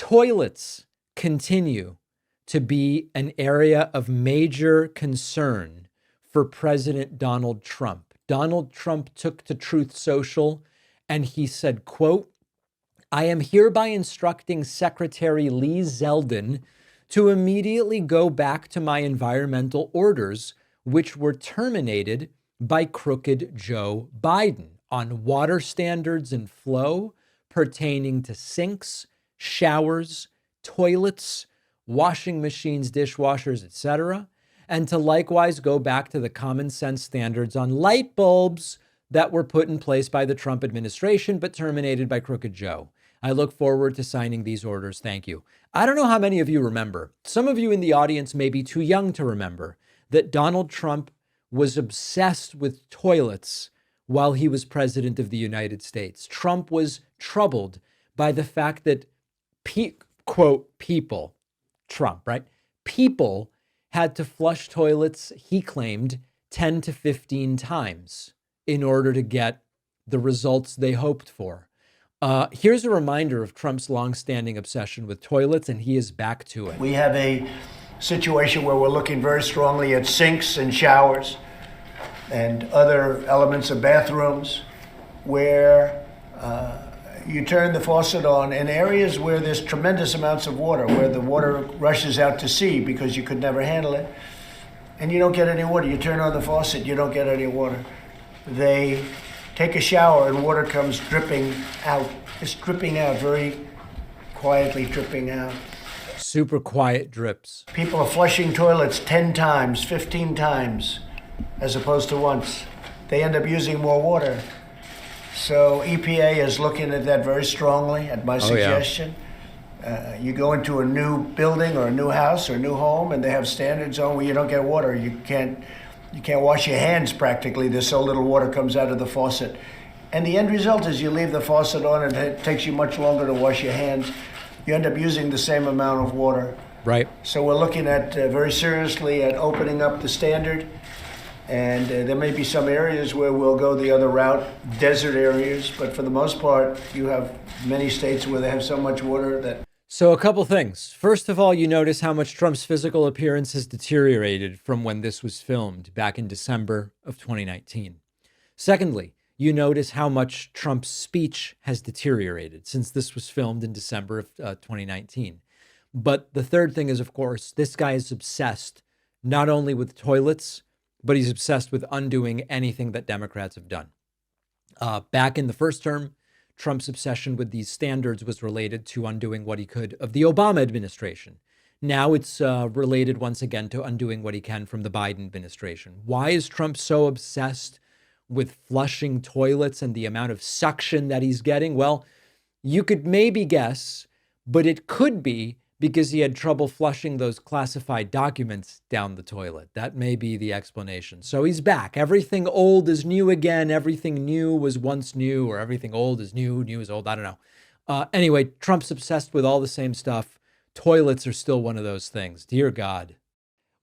Toilets continue to be an area of major concern for President Donald Trump. Donald Trump took to Truth Social and he said, quote, "I am hereby instructing Secretary Lee Zeldin to immediately go back to my environmental orders, which were terminated by crooked Joe Biden on water standards and flow pertaining to sinks, showers, toilets, washing machines, dishwashers, etc., and to likewise go back to the common sense standards on light bulbs that were put in place by the Trump administration but terminated by crooked Joe. I look forward to signing these orders. Thank you." I don't know how many of you remember. Some of you in the audience may be too young to remember that Donald Trump was obsessed with toilets while he was president of the United States. Trump was troubled by the fact that, quote, people, Trump, right? People had to flush toilets, he claimed, 10 to 15 times in order to get the results they hoped for. Here's a reminder of Trump's longstanding obsession with toilets, and he is back to it. We have a situation where we're looking very strongly at sinks and showers and other elements of bathrooms where you turn the faucet on in areas where there's tremendous amounts of water, where the water rushes out to sea because you could never handle it, and you don't get any water. You turn on the faucet, you don't get any water. They take a shower and water comes dripping out. It's dripping out, very quietly dripping out. Super quiet drips. People are flushing toilets 10 times, 15 times, as opposed to once. They end up using more water. So EPA is looking at that very strongly, at my suggestion. You go into a new building or a new house or a new home and they have standards on where you don't get water. You can't wash your hands practically. There's so little water comes out of the faucet. And the end result is you leave the faucet on and it takes you much longer to wash your hands. You end up using the same amount of water. Right. So we're looking at very seriously at opening up the standard. And there may be some areas where we'll go the other route, desert areas. But for the most part, you have many states where they have so much water that... So a couple things. First of all, you notice how much Trump's physical appearance has deteriorated from when this was filmed back in December of 2019. Secondly, you notice how much Trump's speech has deteriorated since this was filmed in December of 2019. But the third thing is, of course, this guy is obsessed not only with toilets, but he's obsessed with undoing anything that Democrats have done. Back in the first term, Trump's obsession with these standards was related to undoing what he could of the Obama administration. Now it's related once again to undoing what he can from the Biden administration. Why is Trump so obsessed with flushing toilets and the amount of suction that he's getting? Well, you could maybe guess, but it could be because he had trouble flushing those classified documents down the toilet. That may be the explanation. So he's back. Everything old is new again. Everything new was once new, or everything old is new, new is old. I don't know. Anyway, Trump's obsessed with all the same stuff. Toilets are still one of those things. Dear God.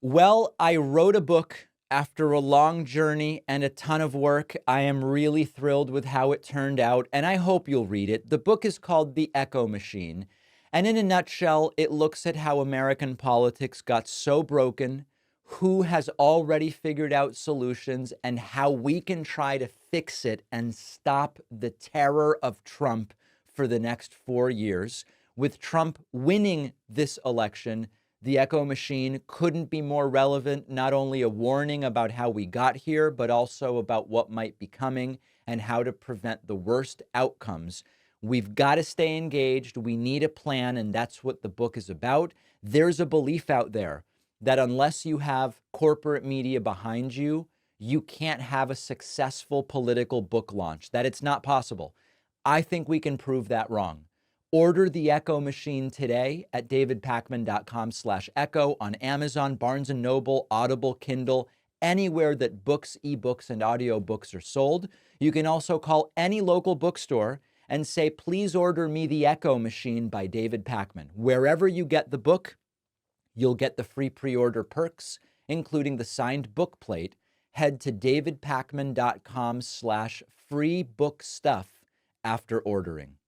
Well, I wrote a book after a long journey and a ton of work. I am really thrilled with how it turned out, and I hope you'll read it. The book is called The Echo Machine. And in a nutshell, it looks at how American politics got so broken, who has already figured out solutions, and how we can try to fix it and stop the terror of Trump for the next 4 years. With Trump winning this election, The Echo Machine couldn't be more relevant, not only a warning about how we got here, but also about what might be coming and how to prevent the worst outcomes. We've got to stay engaged. We need a plan, and that's what the book is about. There's a belief out there that unless you have corporate media behind you, you can't have a successful political book launch, that it's not possible. I think we can prove that wrong. Order The Echo Machine today at davidpakman.com/echo on Amazon, Barnes & Noble, Audible, Kindle, anywhere that books, ebooks, and audiobooks are sold. You can also call any local bookstore and say, please order me The Echo Machine by David Pakman. Wherever you get the book, you'll get the free pre-order perks, including the signed book plate. Head to davidpakman.com/free book stuff after ordering.